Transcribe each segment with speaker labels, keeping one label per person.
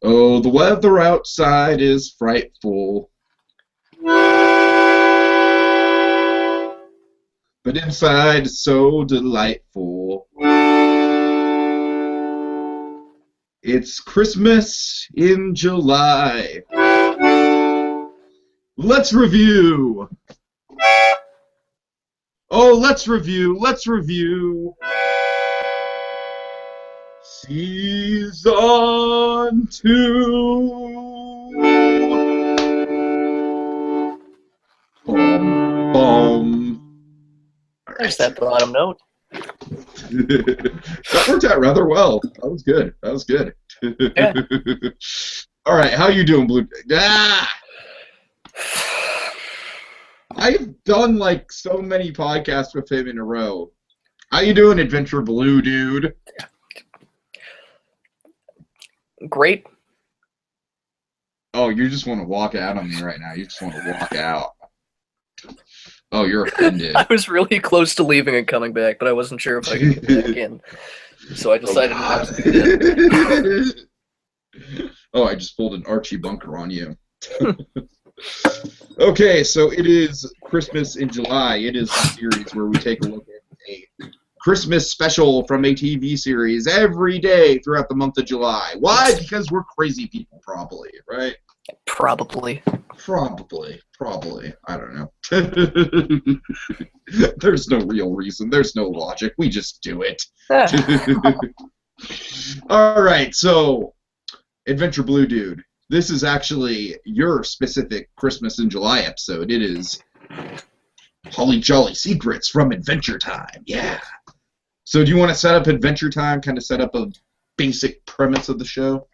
Speaker 1: Oh, the weather outside is frightful, but inside so delightful. It's Christmas in July. Let's review. Oh, let's review. Season 2. Boom, boom.
Speaker 2: There's that bottom note.
Speaker 1: That worked out rather well. That was good.
Speaker 2: Yeah.
Speaker 1: All right, how you doing, Blue? I've done like so many podcasts with him in a row. How you doing, Adventure Blue Dude?
Speaker 2: Great.
Speaker 1: Oh, you just want to walk out on me right now. You just want to walk out. Oh, you're offended.
Speaker 2: I was really close to leaving and coming back, but I wasn't sure if I could get back in. So I decided not to do that.
Speaker 1: Oh, I just pulled an Archie Bunker on you. Okay, so it is Christmas in July. It is a series where we take a look at a Christmas special from a TV series every day throughout the month of July. Why? Because we're crazy people, probably, right?
Speaker 2: Probably.
Speaker 1: I don't know. There's no real reason. There's no logic. We just do it. All right, so Adventure Blue Dude. This is actually your specific Christmas in July episode. It is Holly Jolly Secrets from Adventure Time. Yeah. So do you want to set up Adventure Time, kind of set up a basic premise of the show?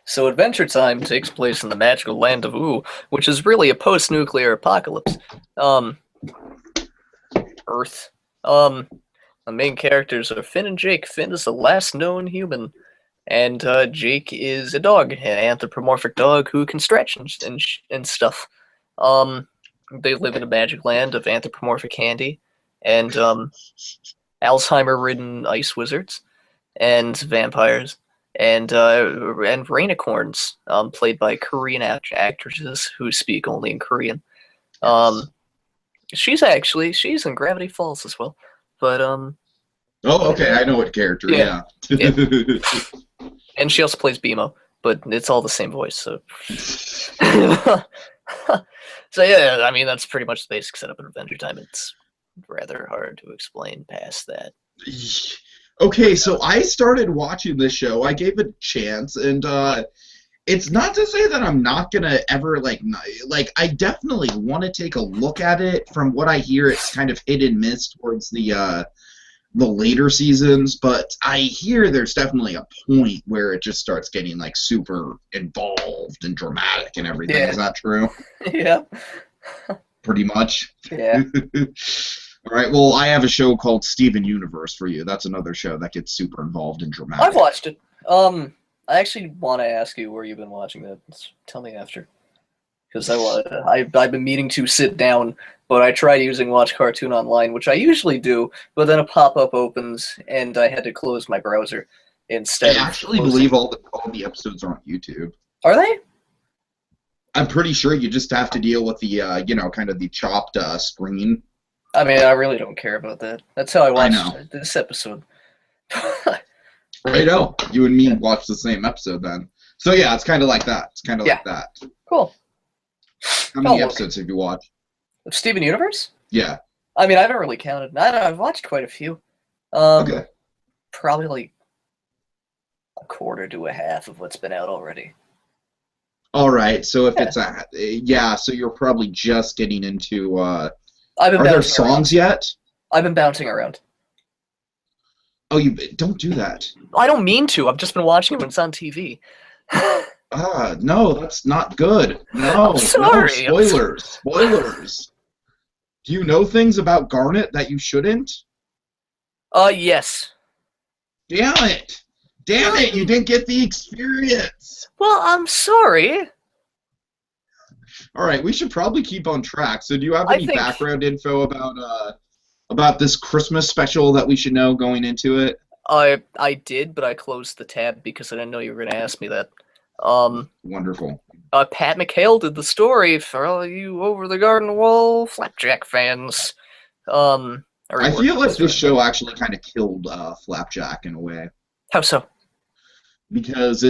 Speaker 2: So Adventure Time takes place in the magical land of Ooh, which is really a post-nuclear apocalypse. Earth. The main characters are Finn and Jake. Finn is the last known human, and Jake is a dog, an anthropomorphic dog who can stretch and stuff. They live in a magic land of anthropomorphic candy, and Alzheimer-ridden ice wizards, and vampires, and rainicorns, played by Korean actresses who speak only in Korean. She's in Gravity Falls as well, but
Speaker 1: Oh, okay, I know what character. Yeah.
Speaker 2: And she also plays BMO, but it's all the same voice. So, so yeah, I mean that's pretty much the basic setup of Adventure Time. It's rather hard to explain past that.
Speaker 1: Okay, so I started watching this show. I gave it a chance, and it's not to say that I'm not gonna ever like I definitely want to take a look at it. From what I hear, it's kind of hit and miss towards the later seasons, but I hear there's definitely a point where it just starts getting like super involved and dramatic and everything.
Speaker 2: Yeah.
Speaker 1: Is that true?
Speaker 2: Yeah.
Speaker 1: Pretty much.
Speaker 2: Yeah.
Speaker 1: All right, well, I have a show called Steven Universe for you. That's another show that gets super involved and dramatic.
Speaker 2: I've watched it. I actually want to ask you where you've been watching that. Tell me after. Because I've been meaning to sit down, but I tried using Watch Cartoon Online, which I usually do, but then a pop-up opens, and I had to close my browser instead.
Speaker 1: I actually believe all the episodes are on YouTube.
Speaker 2: Are they?
Speaker 1: I'm pretty sure you just have to deal with the, kind of the chopped screen.
Speaker 2: I mean, I really don't care about that. That's how I watched this episode.
Speaker 1: I know. You and me watched the same episode then. So yeah, it's kind of like that. Like that.
Speaker 2: Cool.
Speaker 1: How many episodes have you watched?
Speaker 2: Of Steven Universe?
Speaker 1: Yeah.
Speaker 2: I mean, I haven't really counted. I've watched quite a few.
Speaker 1: Okay. Probably
Speaker 2: like a quarter to a half of what's been out already.
Speaker 1: All right. So if it's so you're probably just getting into. Are there songs yet?
Speaker 2: I've been bouncing around.
Speaker 1: Oh, you don't do that.
Speaker 2: I don't mean to. I've just been watching it when it's on TV.
Speaker 1: No, that's not good. No,
Speaker 2: I'm sorry.
Speaker 1: No, spoilers. Do you know things about Garnet that you shouldn't?
Speaker 2: Yes.
Speaker 1: Damn it, you didn't get the experience.
Speaker 2: Well, I'm sorry.
Speaker 1: All right, we should probably keep on track. So do you have any background info about this Christmas special that we should know going into it?
Speaker 2: I did, but I closed the tab because I didn't know you were going to ask me that.
Speaker 1: Wonderful.
Speaker 2: Pat McHale did the story for all you Over the Garden Wall Flapjack fans.
Speaker 1: I feel like this show actually kind of killed Flapjack in a way.
Speaker 2: How so?
Speaker 1: Because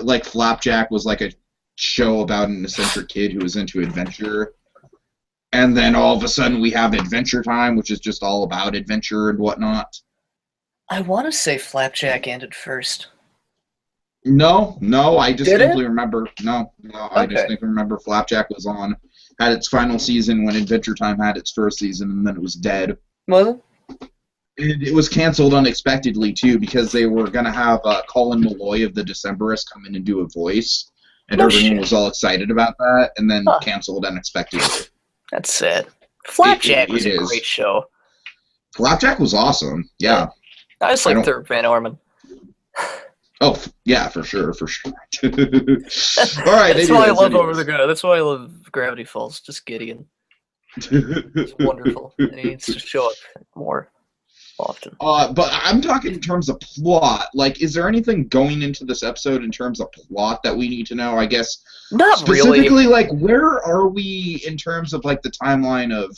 Speaker 1: like Flapjack was like a show about an eccentric kid who was into adventure, and then all of a sudden we have Adventure Time, which is just all about adventure and whatnot.
Speaker 2: I want to say Flapjack ended first.
Speaker 1: No, I distinctly remember. No, I distinctly remember Flapjack was had its final season when Adventure Time had its first season, and then it was dead.
Speaker 2: Was it?
Speaker 1: It was canceled unexpectedly, too, because they were going to have Colin Malloy of the Decemberists come in and do a voice, and everyone was all excited about that, and then canceled unexpectedly.
Speaker 2: That's sad. Flapjack was a great show.
Speaker 1: Flapjack was awesome, yeah.
Speaker 2: I just like Thurb Van Orman.
Speaker 1: Oh, yeah, for sure. All right,
Speaker 2: that's why I love Over the Garden. That's why I love Gravity Falls. Just Gideon. It's wonderful. And he needs to show up more often.
Speaker 1: But I'm talking in terms of plot. Like, is there anything going into this episode in terms of plot that we need to know? I guess
Speaker 2: not
Speaker 1: specifically,
Speaker 2: really.
Speaker 1: Like, where are we in terms of like the timeline of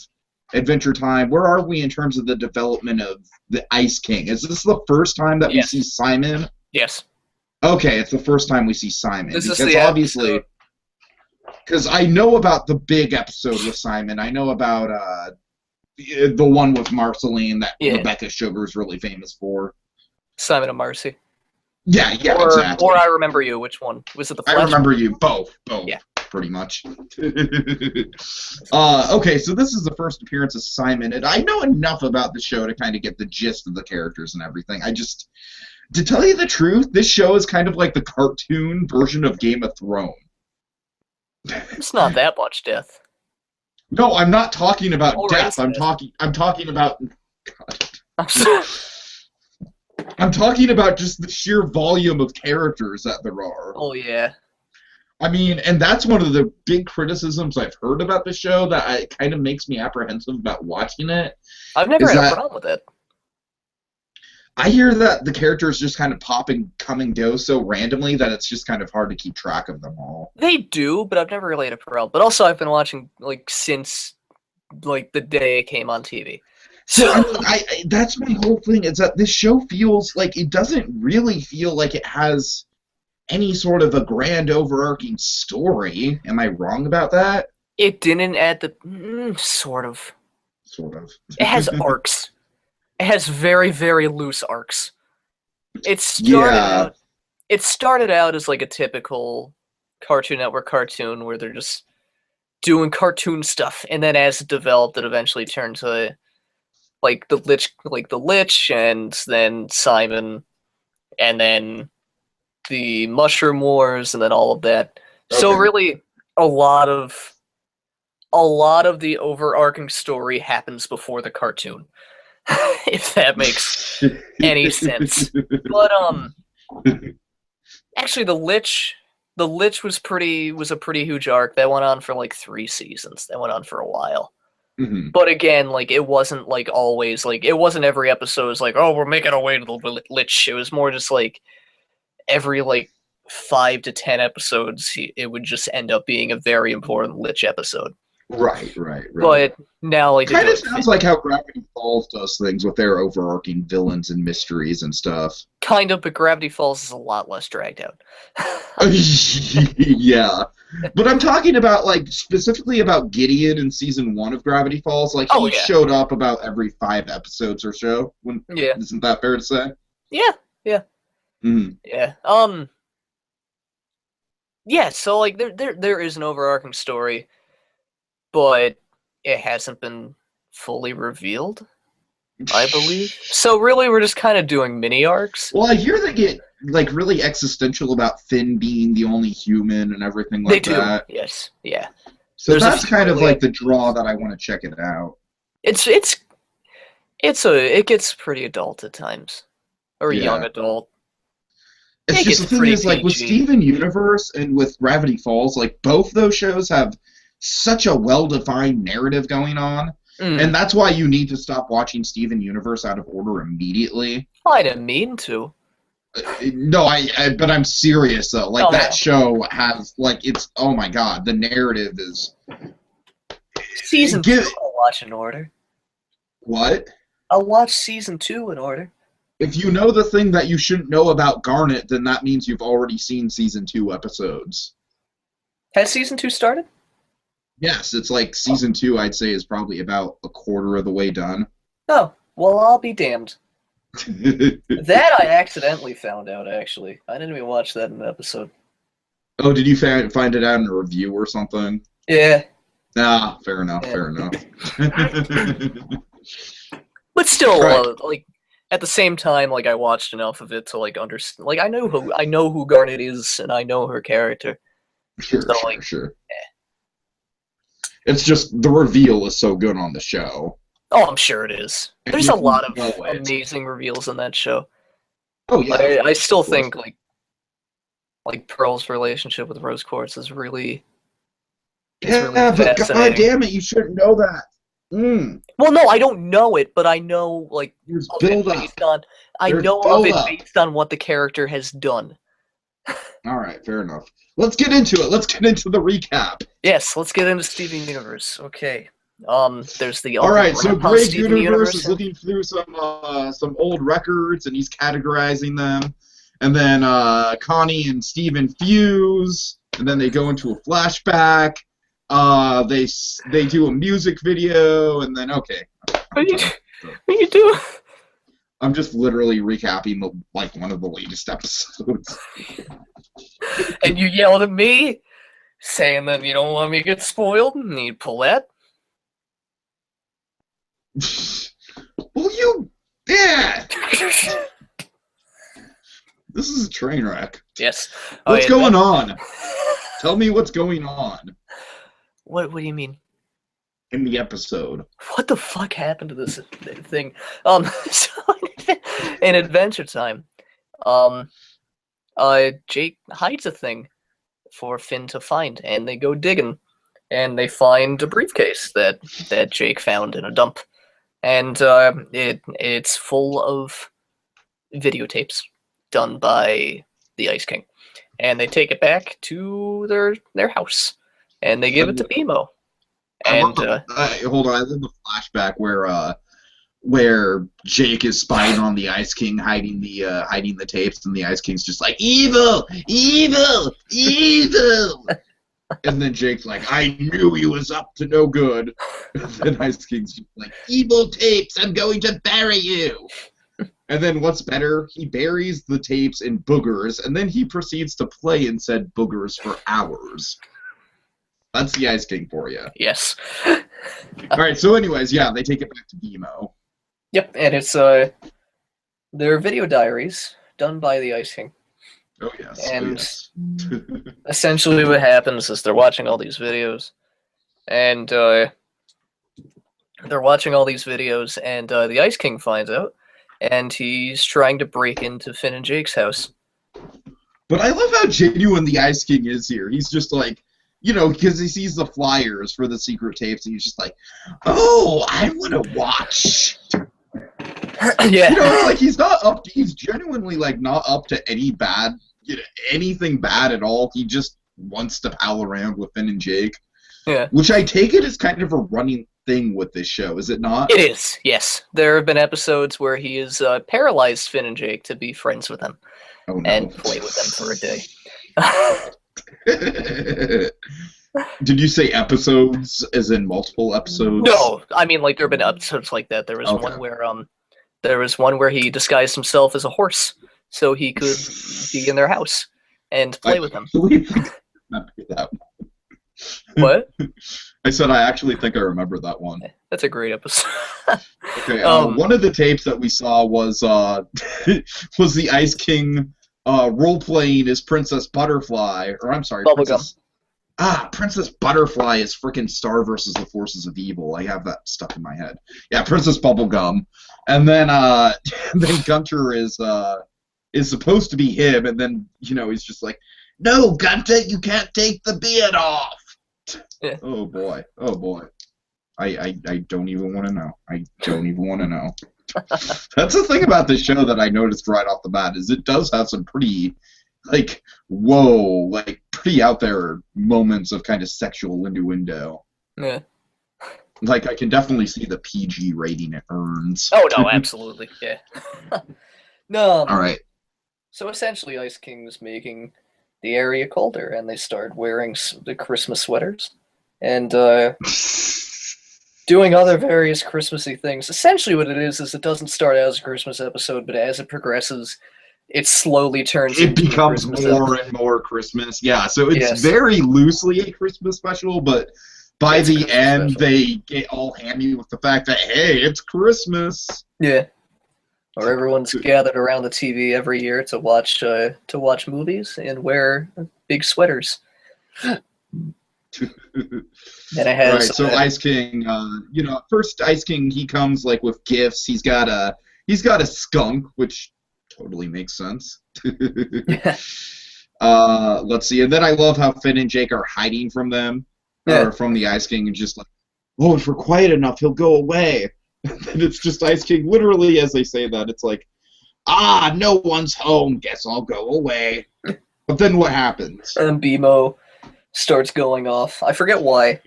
Speaker 1: Adventure Time? Where are we in terms of the development of the Ice King? Is this the first time that we see Simon?
Speaker 2: Yes.
Speaker 1: Okay, it's the first time we see Simon.
Speaker 2: This
Speaker 1: because
Speaker 2: is the
Speaker 1: obviously, because I know about the big episode with Simon. I know about the one with Marceline that Rebecca Sugar's really famous for.
Speaker 2: Simon and Marcy.
Speaker 1: Yeah, exactly.
Speaker 2: Or I Remember You. Which one? Was it the Flash?
Speaker 1: I Remember You. Both.
Speaker 2: Yeah.
Speaker 1: Pretty much. Okay, so this is the first appearance of Simon, and I know enough about the show to kind of get the gist of the characters and everything. To tell you the truth, this show is kind of like the cartoon version of Game of Thrones.
Speaker 2: It's not that much death.
Speaker 1: No, I'm not talking about death. I'm talking about. God. I'm talking about just the sheer volume of characters that there are.
Speaker 2: Oh yeah.
Speaker 1: I mean, and that's one of the big criticisms I've heard about the show that kind of makes me apprehensive about watching it.
Speaker 2: I've never had a problem with it.
Speaker 1: I hear that the characters just kind of pop and come and go so randomly that it's just kind of hard to keep track of them all.
Speaker 2: They do, but I've never really had a problem. But also, I've been watching since the day it came on TV.
Speaker 1: So I that's my whole thing, is that this show feels like it doesn't really feel like it has any sort of a grand overarching story. Am I wrong about that?
Speaker 2: It didn't add the sort of. It has arcs. It has very, very loose arcs. It started out as like a typical Cartoon Network cartoon where they're just doing cartoon stuff, and then as it developed, it eventually turned to the Lich, and then Simon, and then the Mushroom Wars, and then all of that. Okay. So really, a lot of the overarching story happens before the cartoon. If that makes any sense. But actually the Lich was a pretty huge arc that went on for 3 seasons. That went on for a while. Mm-hmm. But again, it wasn't always it wasn't every episode was oh, we're making our way to the Lich. It was more just every 5 to 10 episodes it would just end up being a very important Lich episode.
Speaker 1: Right.
Speaker 2: But now,
Speaker 1: it kind of sounds like how Gravity Falls does things with their overarching villains and mysteries and stuff.
Speaker 2: Kind of, but Gravity Falls is a lot less dragged out.
Speaker 1: Yeah, but I'm talking about specifically about Gideon in season 1 of Gravity Falls. He showed up about every 5 episodes or so. Isn't that fair to say?
Speaker 2: Yeah.
Speaker 1: Mm-hmm.
Speaker 2: Yeah. Yeah. So there is an overarching story, but it hasn't been fully revealed, I believe. So really, we're just kind of doing mini arcs.
Speaker 1: Well, I hear they get really existential about Finn being the only human and everything like that.
Speaker 2: They do. Yes. Yeah.
Speaker 1: So that's kind of the draw that I want to check it out.
Speaker 2: It gets pretty adult at times, or young adult.
Speaker 1: It's just the thing is with Steven Universe and with Gravity Falls, both those shows have such a well-defined narrative going on, and that's why you need to stop watching Steven Universe out of order immediately.
Speaker 2: I didn't mean to.
Speaker 1: No, but I'm serious though. Like
Speaker 2: Oh
Speaker 1: that
Speaker 2: yeah.
Speaker 1: show has like it's oh my god, the narrative is
Speaker 2: Season
Speaker 1: give
Speaker 2: 2 I'll watch in order.
Speaker 1: what?
Speaker 2: I'll watch season 2 in order.
Speaker 1: If you know the thing that you shouldn't know about Garnet, then that means you've already seen season 2 episodes.
Speaker 2: Has season 2 started?
Speaker 1: Yes, it's like season 2. I'd say is probably about a quarter of the way done.
Speaker 2: Oh, well, I'll be damned. That I accidentally found out, actually. I didn't even watch that in an episode.
Speaker 1: Oh, did you find it out in a review or something?
Speaker 2: Yeah.
Speaker 1: Ah, fair enough,
Speaker 2: Yeah.
Speaker 1: fair enough.
Speaker 2: But still,
Speaker 1: Right.
Speaker 2: like, at the same time, like, I watched enough of it to, like, understand. Like, I know who Garnet is, and I know her character.
Speaker 1: Sure,
Speaker 2: So,
Speaker 1: sure,
Speaker 2: like,
Speaker 1: sure. It's just the reveal is so good on the show.
Speaker 2: oh, I'm sure it is.
Speaker 1: And
Speaker 2: There's
Speaker 1: you
Speaker 2: a lot of
Speaker 1: know it.
Speaker 2: amazing reveals in that show.
Speaker 1: Oh yeah, of
Speaker 2: I
Speaker 1: course,
Speaker 2: still
Speaker 1: of course.
Speaker 2: think, like Pearl's relationship with Rose Quartz is really
Speaker 1: Yeah, but god
Speaker 2: fascinating.
Speaker 1: damn it, you shouldn't know that.
Speaker 2: Well, no, I don't know it, but I know like
Speaker 1: There's
Speaker 2: of it
Speaker 1: build up.
Speaker 2: based on I
Speaker 1: There's
Speaker 2: know of
Speaker 1: build
Speaker 2: it
Speaker 1: up.
Speaker 2: based on what the character has done.
Speaker 1: All right, fair enough. Let's get into it. Let's get into the recap.
Speaker 2: Yes, let's get into Steven Universe. Okay. There's the
Speaker 1: All right, so
Speaker 2: Grandpa
Speaker 1: Greg
Speaker 2: Steven
Speaker 1: Universe is
Speaker 2: and-
Speaker 1: looking through some old records and he's categorizing them, and then Connie and Steven fuse, and then they go into a flashback. They do a music video, and then okay.
Speaker 2: What are you doing?
Speaker 1: I'm just literally recapping like one of the latest episodes.
Speaker 2: And you yelled at me, saying that you don't want me to get spoiled, and you pull that.
Speaker 1: Well, yeah. This is a train wreck.
Speaker 2: Yes.
Speaker 1: What's going on? Tell me what's going on
Speaker 2: What do you mean?
Speaker 1: in the episode.
Speaker 2: What the fuck happened to this thing? So in Adventure Time, Jake hides a thing for Finn to find, and they go digging, and they find a briefcase that Jake found in a dump, and it's full of videotapes done by the Ice King, and they take it back to their house, and they give it to BMO. And
Speaker 1: hold on, I love the flashback where Jake is spying on the Ice King, hiding the tapes, and the Ice King's just like evil, evil, evil. And then Jake's like, I knew he was up to no good. And then Ice King's just like, evil tapes, I'm going to bury you. And then what's better, he buries the tapes in boogers, and then he proceeds to play in said boogers for hours. That's the Ice King for you.
Speaker 2: yes.
Speaker 1: Alright, so anyways, yeah, they take it back to BMO.
Speaker 2: Yep, and it's their video diaries done by the Ice King.
Speaker 1: Oh yes.
Speaker 2: And
Speaker 1: oh, yes.
Speaker 2: essentially what happens is they're watching all these videos, and the Ice King finds out, and he's trying to break into Finn and Jake's house.
Speaker 1: But I love how genuine the Ice King is here. He's just like, you know, because he sees the flyers for the secret tapes, and he's just like, oh, I want to watch.
Speaker 2: Yeah.
Speaker 1: You know, it's like he's genuinely like not up to any bad, anything bad at all. He just wants to pal around with Finn and Jake.
Speaker 2: Yeah.
Speaker 1: Which I take it is kind of a running thing with this show, is it not?
Speaker 2: It is, yes. There have been episodes where he has paralyzed Finn and Jake to be friends with him and play with them for a day.
Speaker 1: Did you say episodes as in multiple episodes?
Speaker 2: No, I mean like there have been episodes like that. There was one where he disguised himself as a horse so he could be in their house and play with them.
Speaker 1: That one.
Speaker 2: What?
Speaker 1: I said I actually think I remember that one.
Speaker 2: That's a great episode.
Speaker 1: Okay, one of the tapes that we saw was was the Ice King role playing as Princess Butterfly, or I'm sorry, Princess Butterfly is freaking Star versus the Forces of Evil. I have that stuck in my head. Yeah, Princess Bubblegum, and then then Gunter is supposed to be him, and then he's just like, no, Gunter, you can't take the beard off.
Speaker 2: Yeah.
Speaker 1: Oh boy, I don't even want to know. I don't even want to know. That's the thing about this show that I noticed right off the bat is it does have some pretty, like, whoa, like, pretty out there moments of kind of sexual innuendo.
Speaker 2: Yeah.
Speaker 1: Like, I can definitely see the PG rating it earns.
Speaker 2: Oh no, absolutely, yeah. No.
Speaker 1: All right.
Speaker 2: So essentially, Ice King's making the area colder, and they start wearing the Christmas sweaters and doing other various Christmassy things. Essentially, what it is it doesn't start out as a Christmas episode, but as it progresses, it slowly turns
Speaker 1: It
Speaker 2: into
Speaker 1: becomes
Speaker 2: a Christmas
Speaker 1: more
Speaker 2: episode.
Speaker 1: and more Christmas. Yeah, so it's
Speaker 2: Yes.
Speaker 1: very loosely a Christmas special, but by
Speaker 2: It's
Speaker 1: the end,
Speaker 2: special.
Speaker 1: they get all hammy with the fact that, hey, it's Christmas.
Speaker 2: Yeah. Or everyone's gathered around the TV every year to watch movies and wear big sweaters. And it has
Speaker 1: Right, so Ice King, at first Ice King, he comes like with gifts. He's got a skunk, which totally makes sense. Let's see, and then I love how Finn and Jake are hiding from them, or from the Ice King, and just like, oh, if we're quiet enough, he'll go away. And it's just Ice King, literally, as they say that, it's like, no one's home, guess I'll go away. But then what happens?
Speaker 2: And BMO starts going off. I forget why.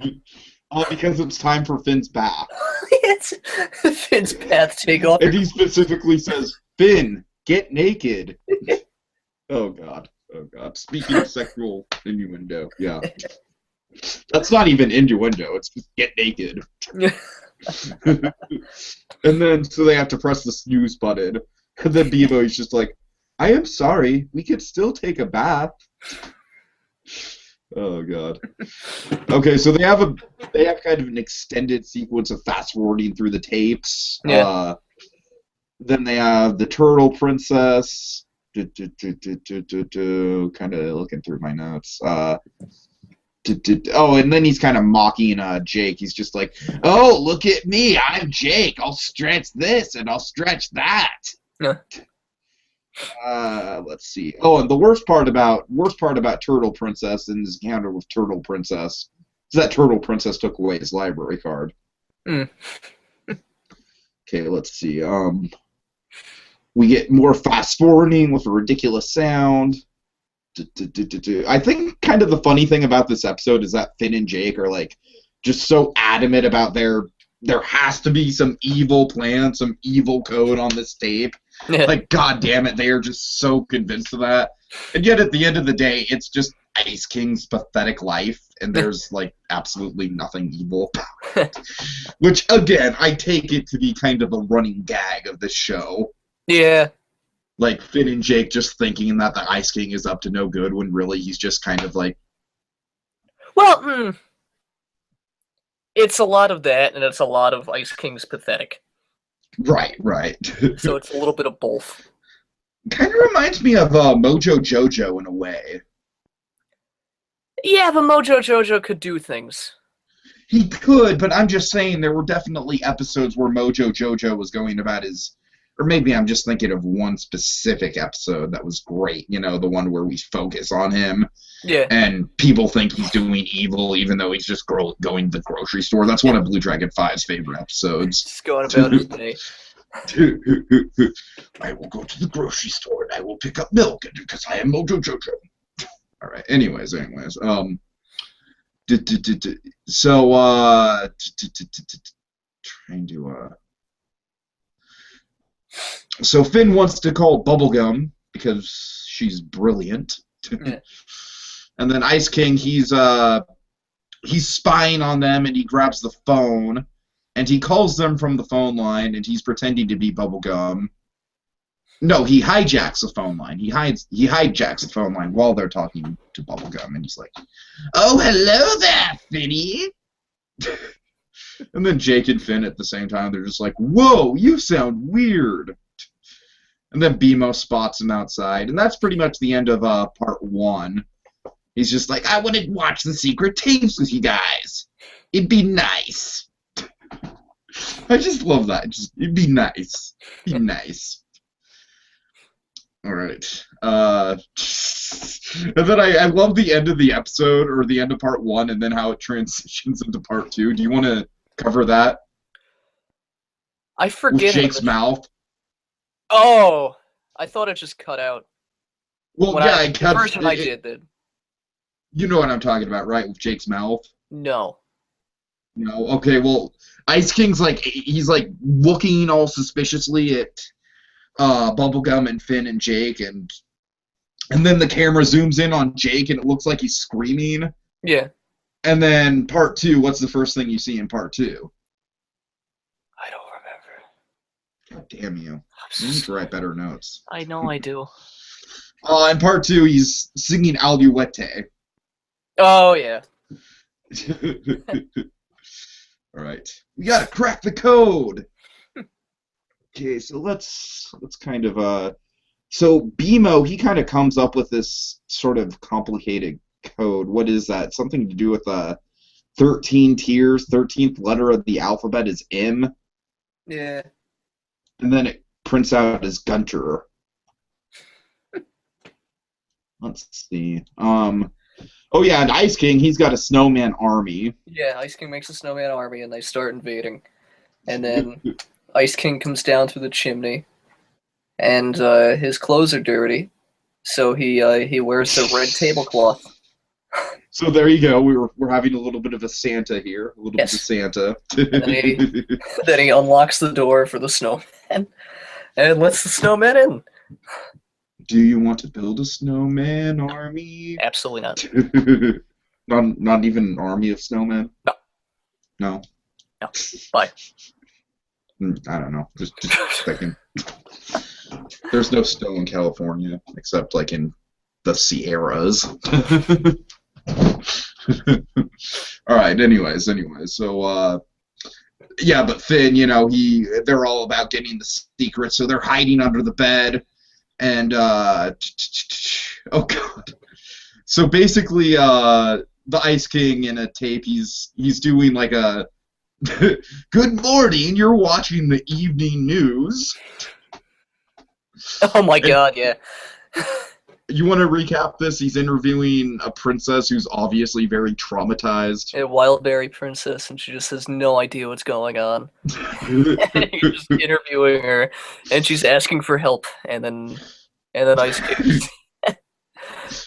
Speaker 1: Because it's time for Finn's bath.
Speaker 2: It's Finn's bath takeoff.
Speaker 1: And he specifically says, Finn, get naked. Oh, God. Oh, God. Speaking of sexual innuendo, yeah. That's not even innuendo, it's just get naked. And then, so they have to press the snooze button. And then Bevo's just like, I am sorry, we could still take a bath. Oh, God. Okay, so they have kind of an extended sequence of fast-forwarding through the tapes.
Speaker 2: Yeah.
Speaker 1: Then they have the Turtle Princess. Kind of looking through my notes. And then he's kind of mocking Jake. He's just like, oh, look at me, I'm Jake. I'll stretch this and I'll stretch that.
Speaker 2: Yeah.
Speaker 1: Let's see. Oh, and the worst part about Turtle Princess and his encounter with Turtle Princess is that Turtle Princess took away his library card.
Speaker 2: Mm.
Speaker 1: Okay, let's see. We get more fast forwarding with a ridiculous sound. I think kind of the funny thing about this episode is that Finn and Jake are like just so adamant about there has to be some evil plan, some evil code on this tape.
Speaker 2: Yeah.
Speaker 1: Like, god damn it, they are just so convinced of that. And yet at the end of the day, it's just Ice King's pathetic life, and there's like absolutely nothing evil about it. Which again, I take it to be kind of a running gag of the show.
Speaker 2: Yeah.
Speaker 1: Like Finn and Jake just thinking that the Ice King is up to no good when really he's just kind of like...
Speaker 2: Well, it's a lot of that, and it's a lot of Ice King's pathetic.
Speaker 1: Right.
Speaker 2: So it's a little bit of both.
Speaker 1: Kind of reminds me of Mojo Jojo in a way.
Speaker 2: Yeah, but Mojo Jojo could do things.
Speaker 1: He could, but I'm just saying there were definitely episodes where Mojo Jojo was going about his... Or maybe I'm just thinking of one specific episode that was great, the one where we focus on him.
Speaker 2: Yeah.
Speaker 1: And people think he's doing evil even though he's just going to the grocery store. That's one of Blue Dragon 5's favorite episodes.
Speaker 2: Just going about his day.
Speaker 1: I will go to the grocery store and I will pick up milk because I am Mojo Jojo. All right. Anyways. Trying to So Finn wants to call Bubblegum because she's brilliant.
Speaker 2: Yeah.
Speaker 1: And then Ice King, he's spying on them, and he grabs the phone, and he calls them from the phone line, and he's pretending to be Bubblegum. No, he hijacks the phone line. He hijacks the phone line while they're talking to Bubblegum, and he's like, "Oh, hello there, Finny." And then Jake and Finn at the same time, they're just like, whoa, you sound weird. And then BMO spots him outside, and that's pretty much the end of part 1. He's just like, I want to watch the secret tapes with you guys. It'd be nice. I just love that. It'd be nice. Be nice. All right. And then I love the end of the episode, or the end of part 1, and then how it transitions into part 2. Do you want to cover that?
Speaker 2: I
Speaker 1: with
Speaker 2: forget.
Speaker 1: Jake's mouth.
Speaker 2: Oh, I thought it just cut out.
Speaker 1: Well,
Speaker 2: When
Speaker 1: yeah, it
Speaker 2: the
Speaker 1: cuts.
Speaker 2: first time I did.
Speaker 1: You know what I'm talking about, right? With Jake's mouth.
Speaker 2: No.
Speaker 1: No. Okay. Well, Ice King's like he's like looking all suspiciously at Bubblegum and Finn and Jake, and then the camera zooms in on Jake, and it looks like he's screaming.
Speaker 2: Yeah.
Speaker 1: And then part 2, what's the first thing you see in part 2?
Speaker 2: I don't remember.
Speaker 1: God damn you. You need to write better notes.
Speaker 2: I know I do.
Speaker 1: In part 2, he's singing Aluete.
Speaker 2: Oh, yeah.
Speaker 1: All right. We gotta crack the code! Okay, so let's kind of, so BMO, he kind of comes up with this sort of complicated code. What is that? Something to do with 13 tiers. 13th letter of the alphabet is M.
Speaker 2: Yeah.
Speaker 1: And then it prints out as Gunter. Let's see. Oh yeah, and Ice King, he's got a snowman army.
Speaker 2: Yeah, Ice King makes a snowman army and they start invading. And then Ice King comes down through the chimney. And his clothes are dirty. So he wears a red tablecloth.
Speaker 1: So there you go. We're having a little bit of a Santa here, a little bit of Santa.
Speaker 2: And then he unlocks the door for the snowman and lets the snowman in.
Speaker 1: Do you want to build a snowman army?
Speaker 2: Absolutely not.
Speaker 1: Not even an army of snowmen?
Speaker 2: No.
Speaker 1: No?
Speaker 2: No. Bye.
Speaker 1: I don't know. Just thinking. There's no snow in California, except like in the Sierras. All right. Anyways. So, yeah, but Finn, they're all about getting the secret, so they're hiding under the bed, and oh god. So basically, the Ice King in a tape, he's doing like a good morning. You're watching the evening news.
Speaker 2: Oh my god, yeah.
Speaker 1: You want to recap this? He's interviewing a princess who's obviously very traumatized.
Speaker 2: A wildberry princess, and she just has no idea what's going on. And you're just interviewing her, and she's asking for help, and then Ice King.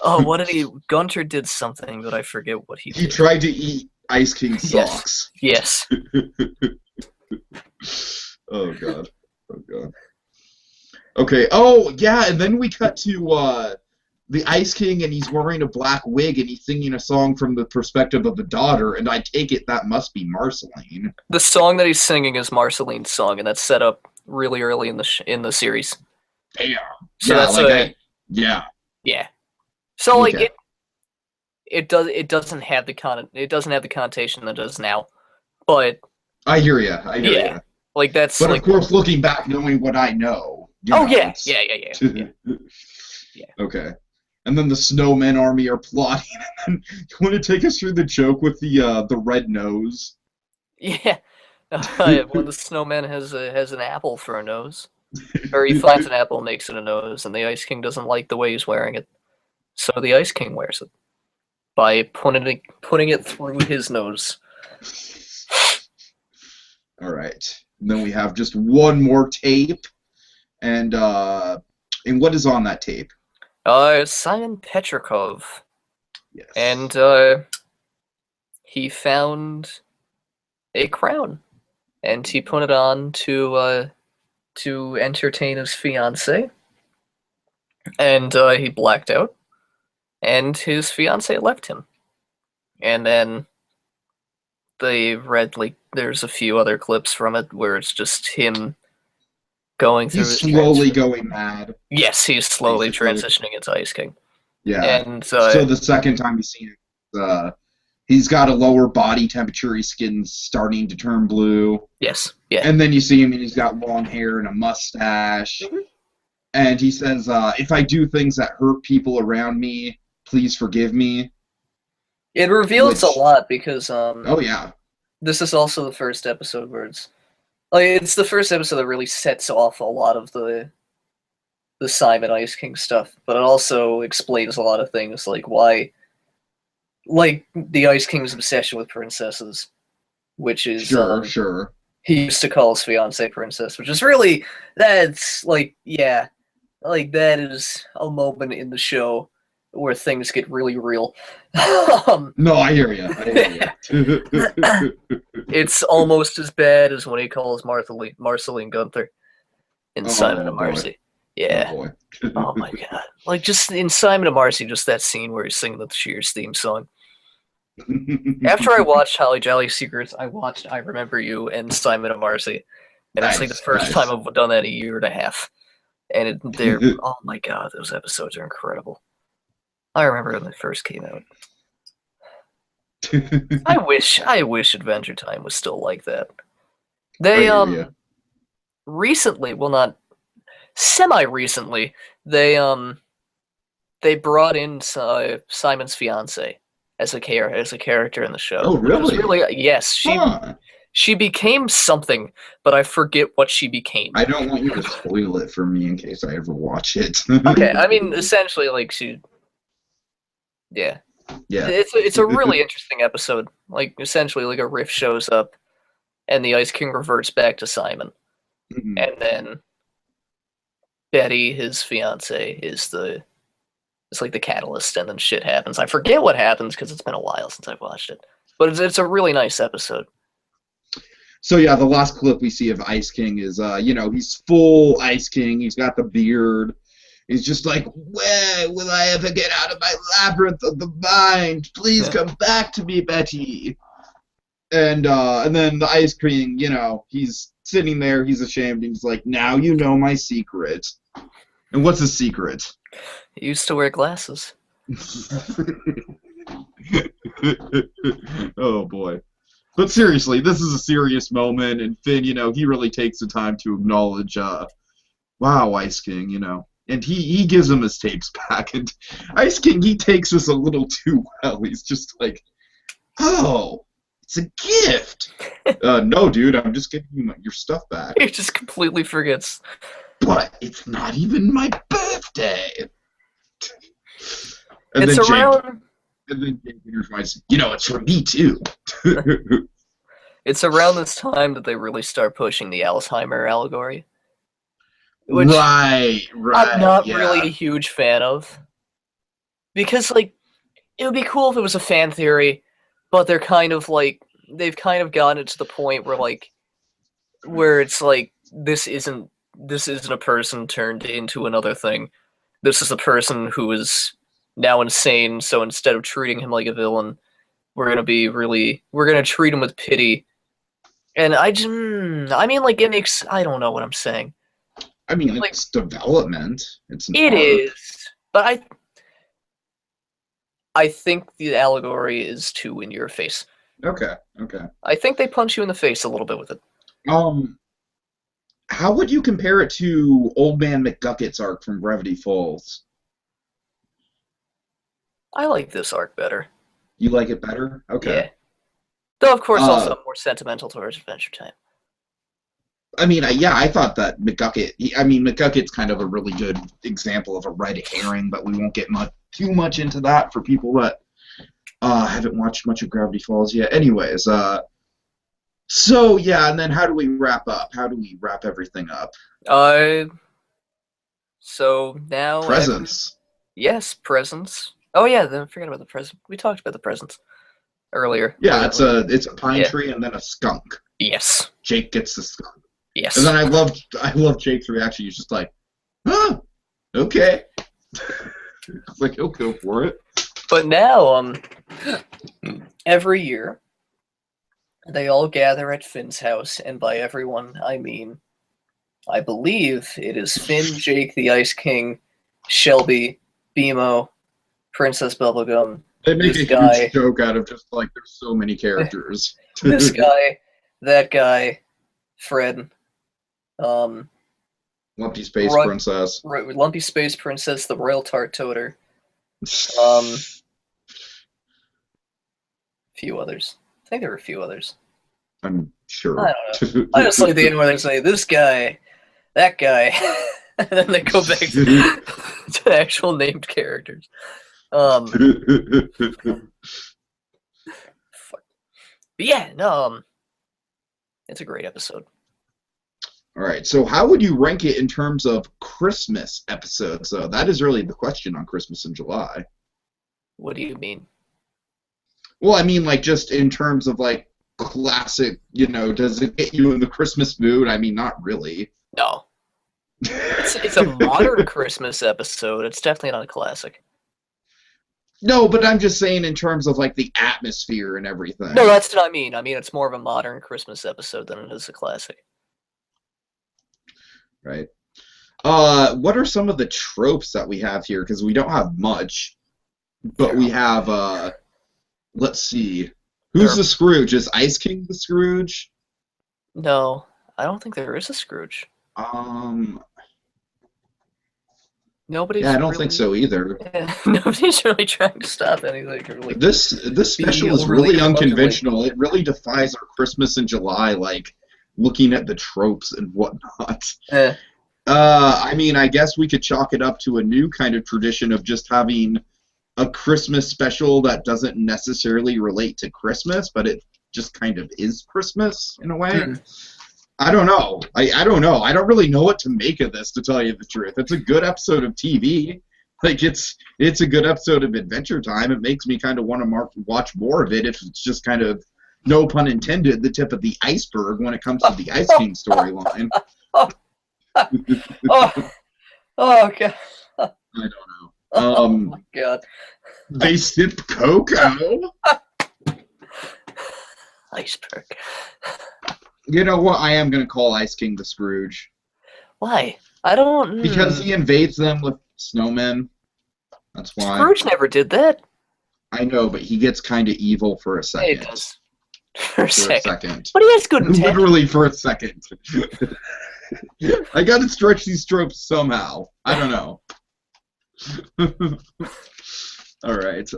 Speaker 2: Oh, what did he? Gunter did something, but I forget what he did.
Speaker 1: He tried to eat Ice King's socks.
Speaker 2: Yes.
Speaker 1: Oh god. Okay. Oh yeah, and then we cut to the Ice King, and he's wearing a black wig, and he's singing a song from the perspective of a daughter, and I take it that must be Marceline.
Speaker 2: The song that he's singing is Marceline's song, and that's set up really early in the series.
Speaker 1: Damn.
Speaker 2: So
Speaker 1: yeah,
Speaker 2: that's
Speaker 1: yeah.
Speaker 2: So like
Speaker 1: Okay.
Speaker 2: it doesn't have the connotation that it does now, but
Speaker 1: I hear you.
Speaker 2: yeah, like that's.
Speaker 1: But
Speaker 2: like,
Speaker 1: of course, looking back, knowing what I know.
Speaker 2: Yeah.
Speaker 1: Okay. And then the snowmen army are plotting. And then you want to take us through the joke with the red nose?
Speaker 2: Yeah. When the snowman has an apple for a nose, or he finds an apple and makes it a nose, and the Ice King doesn't like the way he's wearing it, so the Ice King wears it by putting it through his nose.
Speaker 1: All right. And then we have just one more tape, and what is on that tape?
Speaker 2: Simon Petrikov.
Speaker 1: Yes.
Speaker 2: And he found a crown, and he put it on to entertain his fiancée, and he blacked out, and his fiancée left him, and then they read there's a few other clips from it where it's just him going through.
Speaker 1: He's slowly going mad.
Speaker 2: Yes, he's slowly transitioning into Ice King.
Speaker 1: Yeah.
Speaker 2: And
Speaker 1: so the second time you've seen it, he's got a lower body temperature. His skin's starting to turn blue.
Speaker 2: Yes. Yeah.
Speaker 1: And then you see him, and he's got long hair and a mustache. Mm-hmm. And he says, "If I do things that hurt people around me, please forgive me."
Speaker 2: It reveals a lot because
Speaker 1: oh yeah,
Speaker 2: this is also the first episode where it's the first episode that really sets off a lot of the Simon Ice King stuff, but it also explains a lot of things like why, like the Ice King's obsession with princesses, which is
Speaker 1: sure.
Speaker 2: He used to call his fiancée princess, which is really, that's like, yeah, like that is a moment in the show where things get really real.
Speaker 1: No, I hear you. I hear you.
Speaker 2: It's almost as bad as when he calls Marceline Gunther in Simon
Speaker 1: Oh
Speaker 2: and
Speaker 1: boy.
Speaker 2: Marcy.
Speaker 1: Oh
Speaker 2: Yeah.
Speaker 1: boy.
Speaker 2: Oh my god. Like just in Simon and Marcy, just that scene where he's singing the Cheers theme song. After I watched Holly Jolly Secrets, I watched I Remember You and Simon and Marcy. And it's like the
Speaker 1: Nice,
Speaker 2: first time
Speaker 1: nice.
Speaker 2: I've done that in a year and a half. And they're, oh my god, those episodes are incredible. I remember when they first came out. I wish Adventure Time was still like that.
Speaker 1: I
Speaker 2: They
Speaker 1: hear you.
Speaker 2: recently, well not semi-recently, they brought in Simon's fiance as a character in the show,
Speaker 1: Oh,
Speaker 2: which was
Speaker 1: really?
Speaker 2: really, yes,
Speaker 1: Huh.
Speaker 2: she became something, but I forget what she became.
Speaker 1: I don't want you to spoil it for me in case I ever watch it.
Speaker 2: Okay, I mean essentially like she, yeah,
Speaker 1: Yeah.
Speaker 2: it's a really interesting episode. Like essentially like a riff shows up, and the Ice King reverts back to Simon,
Speaker 1: Mhm.
Speaker 2: and then Betty, his fiance, it's like the catalyst, and then shit happens. I forget what happens because it's been a while since I've watched it, but it's a really nice episode.
Speaker 1: So yeah, the last clip we see of Ice King is, he's full Ice King. He's got the beard. He's just like, where will I ever get out of my labyrinth of the mind? Please come back to me, Betty. And then the Ice King, he's sitting there. He's ashamed. He's like, now you know my secret. And what's his secret?
Speaker 2: He used to wear glasses.
Speaker 1: Oh boy. But seriously, this is a serious moment, and Finn, he really takes the time to acknowledge, wow, Ice King, and he gives him his tapes back, and Ice King, he takes this a little too well. He's just like, oh, it's a gift. No, dude, I'm just giving you your stuff back.
Speaker 2: He just completely forgets.
Speaker 1: But it's not even my birthday. And
Speaker 2: It's
Speaker 1: then
Speaker 2: around.
Speaker 1: And then Jake reminds, it's for me too.
Speaker 2: It's around this time that they really start pushing the Alzheimer allegory, which
Speaker 1: right,
Speaker 2: I'm not
Speaker 1: yeah.
Speaker 2: really a huge fan of, because like it would be cool if it was a fan theory, but they've kind of gotten it to the point where it's like this isn't a person turned into another thing. This is a person who is now insane, so instead of treating him like a villain, we're gonna treat him with pity. And I mean, like, it makes, I don't know what I'm saying.
Speaker 1: I mean,
Speaker 2: Like,
Speaker 1: it's development. It's an
Speaker 2: it
Speaker 1: arc.
Speaker 2: is, but I think the allegory is too in your face.
Speaker 1: Okay.
Speaker 2: I think they punch you in the face a little bit with it.
Speaker 1: How would you compare it to Old Man McGucket's arc from Gravity Falls?
Speaker 2: I like this arc better.
Speaker 1: You like it better? Okay.
Speaker 2: Yeah. Though, of course, also more sentimental towards Adventure Time.
Speaker 1: I mean, I thought that McGucket's kind of a really good example of a red herring, but we won't get too much into that for people that haven't watched much of Gravity Falls yet. Anyways, so yeah, and then how do we wrap up? How do we wrap everything up?
Speaker 2: So now
Speaker 1: Presents.
Speaker 2: Yes, presents. Oh yeah, then forget about the present. We talked about the presents earlier.
Speaker 1: Yeah, it's a pine tree and then a skunk.
Speaker 2: Yes.
Speaker 1: Jake gets the skunk.
Speaker 2: Yes.
Speaker 1: And then I love Jake's reaction. He's just like, huh, okay. It's like he'll go for it.
Speaker 2: But now, every year, they all gather at Finn's house, and by everyone, I mean, I believe it is Finn, Jake, the Ice King, Shelby, BMO, Princess Bubblegum,
Speaker 1: They make
Speaker 2: this
Speaker 1: a
Speaker 2: guy,
Speaker 1: huge joke out of just like there's so many characters.
Speaker 2: this guy, that guy, Fred,
Speaker 1: Lumpy Space Princess.
Speaker 2: Lumpy Space Princess, the Royal Tart Toter, a few others. I think there were a few others.
Speaker 1: I'm sure.
Speaker 2: I don't know. I just like the end where they say, this guy, that guy, and then they go back to actual named characters. Fuck. But yeah, no, It's a great episode.
Speaker 1: All right, so how would you rank it in terms of Christmas episodes? So that is really the question on Christmas in July.
Speaker 2: What do you mean?
Speaker 1: Well, I mean, like, just in terms of, like, classic, does it get you in the Christmas mood? I mean, not really.
Speaker 2: No. It's a modern Christmas episode. It's definitely not a classic.
Speaker 1: No, but I'm just saying in terms of, like, the atmosphere and everything.
Speaker 2: No, that's what I mean. I mean, it's more of a modern Christmas episode than it is a classic.
Speaker 1: Right. What are some of the tropes that we have here? Because we don't have much, but we have, let's see. Who's the Scrooge? Is Ice King the Scrooge?
Speaker 2: No, I don't think there is a Scrooge. Nobody's.
Speaker 1: Yeah, I don't think so either.
Speaker 2: Yeah, nobody's really trying to stop anything. Really.
Speaker 1: This special is really unconventional. It really defies our Christmas in July, like looking at the tropes and whatnot. I mean, I guess we could chalk it up to a new kind of tradition of just having a Christmas special that doesn't necessarily relate to Christmas, but it just kind of is Christmas in a way. I don't know. I don't know. I don't really know what to make of this, to tell you the truth. It's a good episode of TV. Like, it's a good episode of Adventure Time. It makes me kind of want to watch more of it if it's just kind of, no pun intended, the tip of the iceberg when it comes to the Ice King storyline.
Speaker 2: Oh, God.
Speaker 1: I don't know.
Speaker 2: Oh, my God.
Speaker 1: They sip cocoa?
Speaker 2: Iceberg.
Speaker 1: You know what? I am going to call Ice King the Scrooge.
Speaker 2: Why? I don't...
Speaker 1: Because he invades them with snowmen. That's why.
Speaker 2: Scrooge never did that.
Speaker 1: I know, but he gets kind of evil for a second.
Speaker 2: He does. For a second. But he has good intent.
Speaker 1: Literally for a second. I gotta stretch these tropes somehow. I don't know. Alright.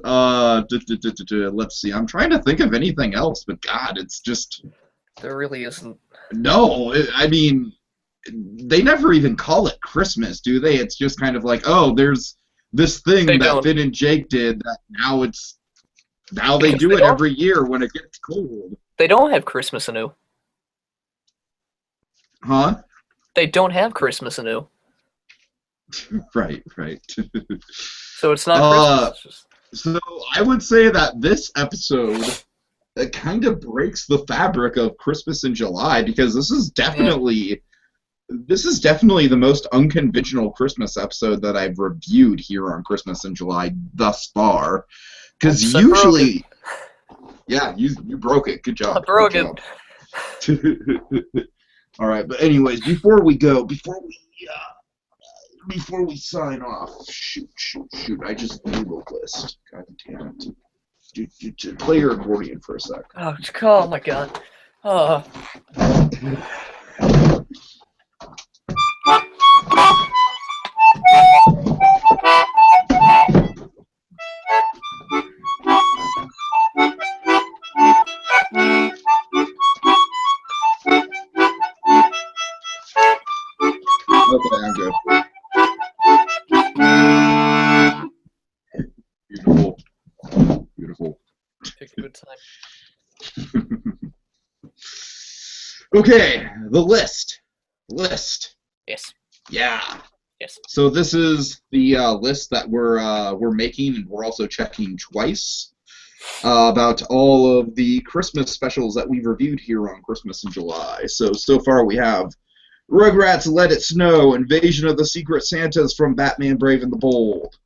Speaker 1: Let's see. I'm trying to think of anything else, but God, it's just...
Speaker 2: There really isn't.
Speaker 1: No, I mean, they never even call it Christmas, do they? It's just kind of like, oh, there's this thing that Finn and Jake did that now they do it every year when it gets cold.
Speaker 2: They don't have Christmas anew.
Speaker 1: Huh?
Speaker 2: They don't have Christmas anew.
Speaker 1: Right.
Speaker 2: So it's not Christmas.
Speaker 1: So I would say that this episode kind of breaks the fabric of Christmas in July, because this is definitely the most unconventional Christmas episode that I've reviewed here on Christmas in July thus far. Because usually, yeah, you broke it. Good job.
Speaker 2: I broke it.
Speaker 1: All right, but anyways, before we sign off, shoot, I just Googled this. God damn it. Play your accordion for a sec.
Speaker 2: Oh my God. Oh.
Speaker 1: Okay, I'm good. Beautiful.
Speaker 2: Take a good time.
Speaker 1: Okay, the list.
Speaker 2: Yes.
Speaker 1: Yeah.
Speaker 2: Yes.
Speaker 1: So this is the list that we're making, and we're also checking twice about all of the Christmas specials that we've reviewed here on Christmas in July. So far we have Rugrats Let It Snow, Invasion of the Secret Santas from Batman Brave and the Bold,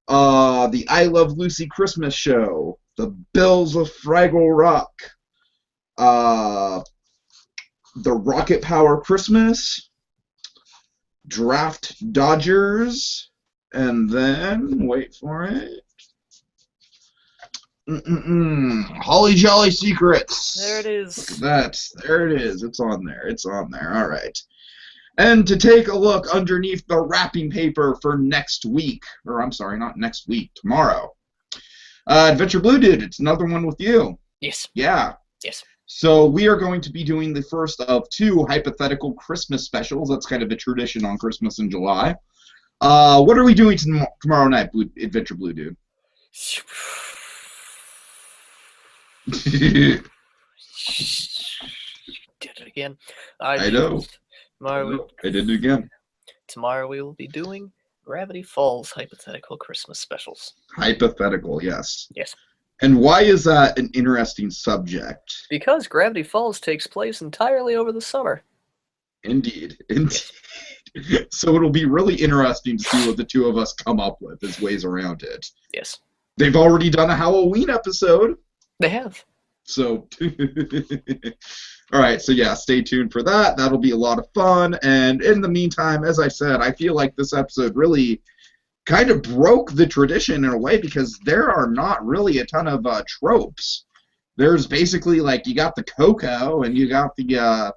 Speaker 1: the I Love Lucy Christmas Show, the Bells of Fraggle Rock, the Rocket Power Christmas, Draft Dodgers, and then, wait for it, Holly Jolly Secrets.
Speaker 2: There it is.
Speaker 1: There it is. It's on there. All right. And to take a look underneath the wrapping paper for next week, or I'm sorry, not next week, tomorrow. Adventure Blue Dude, it's another one with you.
Speaker 2: Yes.
Speaker 1: Yeah.
Speaker 2: Yes.
Speaker 1: So we are going to be doing the first of two hypothetical Christmas specials. That's kind of a tradition on Christmas in July. What are we doing tomorrow night, Adventure Blue Dude?
Speaker 2: again.
Speaker 1: I know.
Speaker 2: Tomorrow,
Speaker 1: I did it again.
Speaker 2: tomorrow we will be doing Gravity Falls hypothetical Christmas specials.
Speaker 1: Hypothetical, yes.
Speaker 2: Yes.
Speaker 1: And why is that an interesting subject?
Speaker 2: Because Gravity Falls takes place entirely over the summer.
Speaker 1: Indeed. Indeed.
Speaker 2: Yes.
Speaker 1: So it'll be really interesting to see what the two of us come up with as ways around it.
Speaker 2: Yes.
Speaker 1: They've already done a Halloween episode.
Speaker 2: They have.
Speaker 1: So, all right. So yeah, stay tuned for that. That'll be a lot of fun. And in the meantime, as I said, I feel like this episode really kind of broke the tradition in a way because there are not really a ton of tropes. There's basically like you got the Coco and you got the.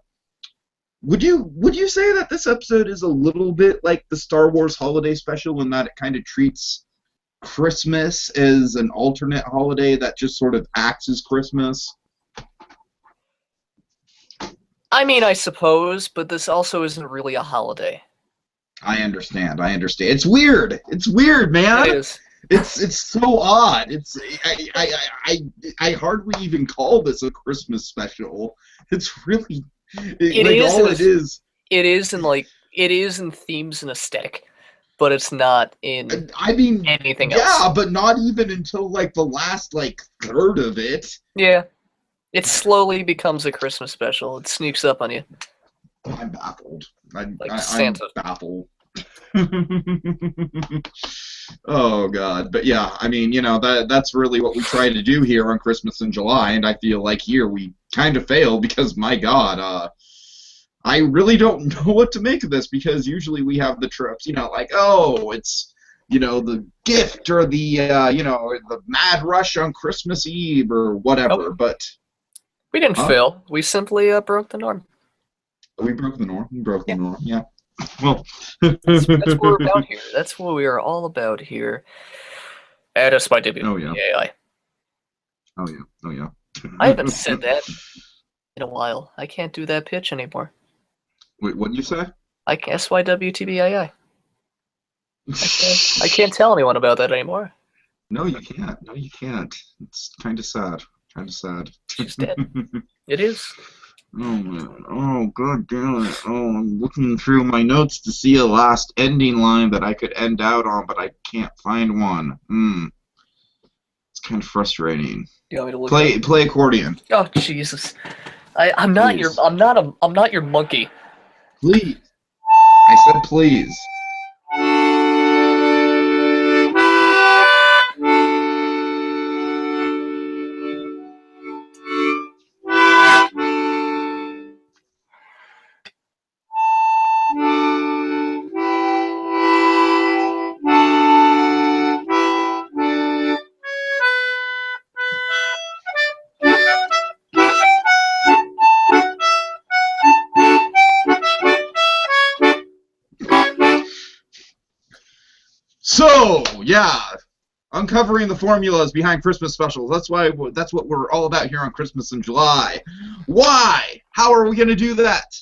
Speaker 1: Would you say that this episode is a little bit like the Star Wars Holiday Special in that it kind of treats Christmas as an alternate holiday that just sort of acts as Christmas?
Speaker 2: I mean, I suppose, but this also isn't really a holiday.
Speaker 1: I understand. It's weird. It's weird, man.
Speaker 2: It is.
Speaker 1: It's so odd. It's I hardly even call this a Christmas special. It's really
Speaker 2: It
Speaker 1: like
Speaker 2: is.
Speaker 1: all it is.
Speaker 2: It is in themes and aesthetic, but it's not in
Speaker 1: I mean,
Speaker 2: anything else.
Speaker 1: Yeah, but not even until like the last like third of it.
Speaker 2: Yeah. It slowly becomes a Christmas special. It sneaks up on you.
Speaker 1: I'm baffled. I'm
Speaker 2: Santa.
Speaker 1: baffled. Oh God, but yeah, I mean, that's really what we try to do here on Christmas in July, and I feel like here we kind of fail because my God, I really don't know what to make of this because usually we have the tropes, like it's the gift or the the mad rush on Christmas Eve or whatever, but
Speaker 2: we didn't fail. We simply broke the norm.
Speaker 1: We broke the norm. We broke the norm. Yeah. Well,
Speaker 2: that's what we're about here. That's what we are all about here. Add us by WTBAI.
Speaker 1: Oh yeah. Oh yeah.
Speaker 2: I haven't said that in a while. I can't do that pitch anymore.
Speaker 1: Wait, what did you say?
Speaker 2: SYWTBAI. I can't tell anyone about that anymore.
Speaker 1: No, you can't. No, you can't. It's kind of sad.
Speaker 2: She's dead. It is.
Speaker 1: Oh man! Oh god damn it! Oh, I'm looking through my notes to see a last ending line that I could end out on, but I can't find one. It's kind of frustrating.
Speaker 2: You want me to look
Speaker 1: play accordion.
Speaker 2: Oh Jesus! I'm not
Speaker 1: Please.
Speaker 2: I'm not your monkey.
Speaker 1: Please. I said please. So, yeah, uncovering the formulas behind Christmas specials. That's what we're all about here on Christmas in July. Why? How are we going to do that?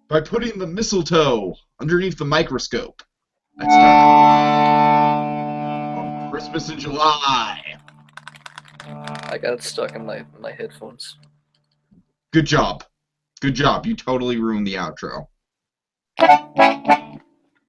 Speaker 1: By putting the mistletoe underneath the microscope. That's time. Christmas in July.
Speaker 2: I got it stuck in my headphones.
Speaker 1: Good job. You totally ruined the outro.